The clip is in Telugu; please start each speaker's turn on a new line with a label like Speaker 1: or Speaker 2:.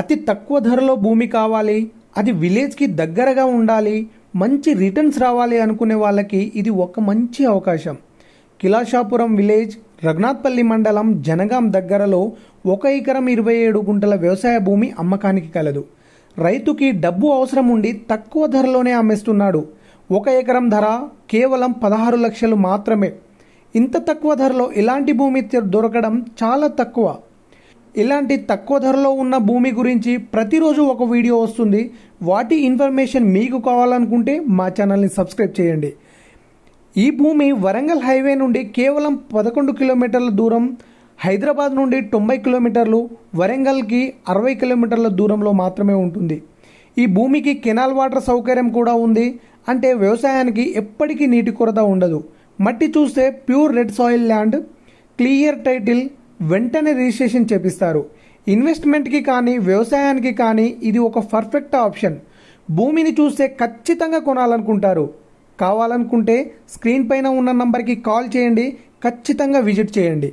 Speaker 1: అతి తక్కువ ధరలో భూమి కావాలి, అది విలేజ్కి దగ్గరగా ఉండాలి, మంచి రిటర్న్స్ రావాలి అనుకునే వాళ్ళకి ఇది ఒక మంచి అవకాశం. కిలాషాపురం విలేజ్, రఘునాథ్పల్లి మండలం, జనగాం దగ్గరలో 1 ఎకరం 27 గుంటల వ్యవసాయ భూమి అమ్మకానికి కలదు. రైతుకి డబ్బు అవసరం ఉండి తక్కువ ధరలోనే అమ్మేస్తున్నాడు. 1 ఎకరం ధర కేవలం 16 లక్షలు మాత్రమే. ఇంత తక్కువ ధరలో ఇలాంటి భూమి దొరకడం చాలా తక్కువ. ఇలాంటి తక్కువ ధరలో ఉన్న భూమి గురించి ప్రతిరోజు ఒక వీడియో వస్తుంది. వాటి ఇన్ఫర్మేషన్ మీకు కావాలనుకుంటే మా ఛానల్ని సబ్స్క్రైబ్ చేయండి. ఈ భూమి వరంగల్ హైవే నుండి కేవలం 11 కిలోమీటర్ల దూరం, హైదరాబాద్ నుండి 90 కిలోమీటర్లు, వరంగల్కి 60 కిలోమీటర్ల దూరంలో మాత్రమే ఉంటుంది. ఈ భూమికి కెనాల్ వాటర్ సౌకర్యం కూడా ఉంది. అంటే వ్యవసాయానికి ఎప్పటికీ నీటి కొరత ఉండదు. మట్టి చూస్తే pure red soil land, clear title, వెంటనే రిజిస్ట్రేషన్ చేపిస్తారు. ఇన్వెస్ట్మెంట్కి కానీ వ్యవసాయానికి కానీ ఇది ఒక పర్ఫెక్ట్ ఆప్షన్. భూమిని చూస్తే ఖచ్చితంగా కొనాలనుకుంటారు. కావాలనుకుంటే స్క్రీన్ పైన ఉన్న నంబర్కి కాల్ చేయండి, ఖచ్చితంగా విజిట్ చేయండి.